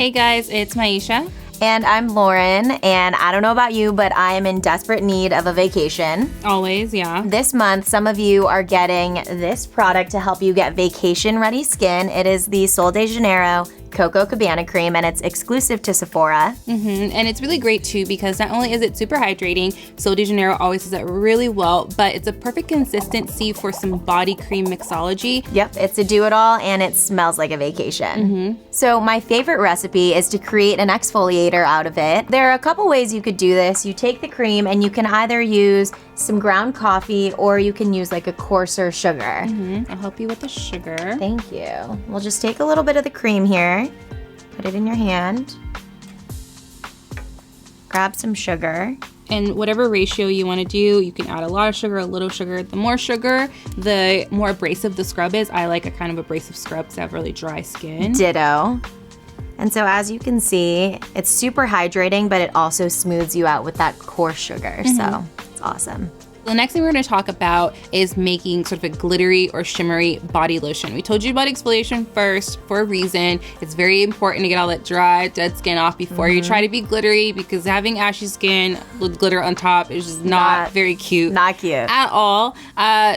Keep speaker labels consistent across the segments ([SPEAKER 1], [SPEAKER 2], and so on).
[SPEAKER 1] Hey guys, it's Myiesha.
[SPEAKER 2] And I'm Lauren, and I don't know about you, but I am in desperate need of a vacation.
[SPEAKER 1] Always, yeah.
[SPEAKER 2] This month, some of you are getting this product to help you get vacation-ready skin. It is the Sol de Janeiro Coco Cabana Cream, and it's exclusive to Sephora.
[SPEAKER 1] And it's really great too because not only is it super hydrating, Sol de Janeiro always does it really well, but it's a perfect consistency for some body cream mixology.
[SPEAKER 2] Yep, it's a do-it-all, and it smells like a vacation. So my favorite recipe is to create an exfoliator out of it. There are a couple ways you could do this. You take the cream and you can either use some ground coffee or you can use like a coarser sugar.
[SPEAKER 1] I'll help you with the sugar.
[SPEAKER 2] Thank you. We'll just take a little bit of the cream here, put it in your hand, grab some sugar.
[SPEAKER 1] And whatever ratio you want to do, you can add a lot of sugar, a little sugar. The more sugar, the more abrasive the scrub is. I like a kind of abrasive scrub because I have really dry skin.
[SPEAKER 2] Ditto. And so as you can see, it's super hydrating, but it also smooths you out with that coarse sugar. So it's awesome.
[SPEAKER 1] The next thing we're going to talk about is making sort of a glittery or shimmery body lotion. We told you about exfoliation first for a reason. It's very important to get all that dry, dead skin off before you try to be glittery, because having ashy skin with glitter on top is just not very cute.
[SPEAKER 2] Not cute.
[SPEAKER 1] At all.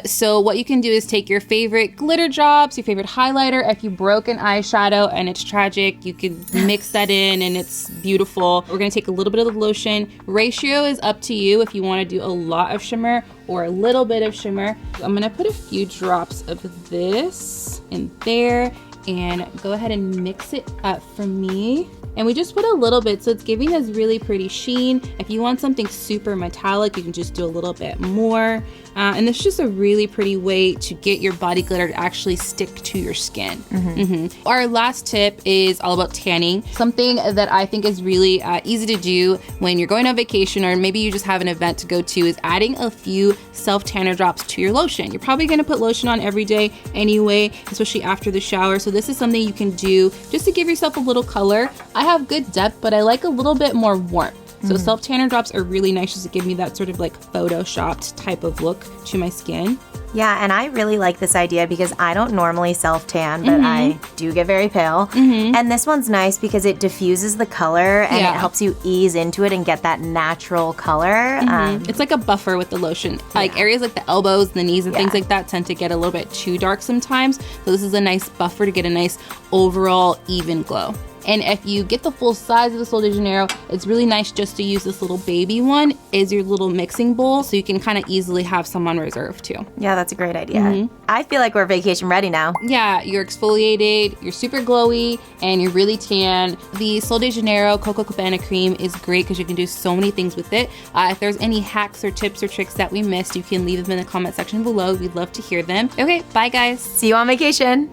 [SPEAKER 1] So what you can do is take your favorite glitter drops, your favorite highlighter. If you broke an eyeshadow and it's tragic, you can mix that in and it's beautiful. We're going to take a little bit of the lotion. Ratio is up to you if you want to do a lot of shimmer or a little bit of shimmer. I'm gonna put a few drops of this in there and go ahead and mix it up for me. And we just put a little bit, so it's giving this really pretty sheen. If you want something super metallic, you can just do a little bit more. And this is just a really pretty way to get your body glitter to actually stick to your skin. Our last tip is all about tanning. Something that I think is really easy to do when you're going on vacation, or maybe you just have an event to go to, is adding a few self-tanner drops to your lotion. You're probably gonna put lotion on every day anyway, especially after the shower. So this is something you can do just to give yourself a little color. I have good depth, but I like a little bit more warmth. So self-tanner drops are really nice just to give me that sort of like photoshopped type of look to my skin.
[SPEAKER 2] Yeah, and I really like this idea because I don't normally self-tan, but I do get very pale. And this one's nice because it diffuses the color and it helps you ease into it and get that natural color.
[SPEAKER 1] It's like a buffer with the lotion. Like areas like the elbows, the knees, and things like that tend to get a little bit too dark sometimes. So this is a nice buffer to get a nice overall even glow. And if you get the full size of the Sol de Janeiro, it's really nice just to use this little baby one as your little mixing bowl, so you can kind of easily have some on reserve too.
[SPEAKER 2] Yeah, that's a great idea. I feel like we're vacation ready now.
[SPEAKER 1] Yeah, you're exfoliated, you're super glowy, and you're really tan. The Sol de Janeiro Coco Cabana Cream is great because you can do so many things with it. If there's any hacks or tips or tricks that we missed, you can leave them in the comment section below. We'd love to hear them. Okay, bye guys.
[SPEAKER 2] See you on vacation.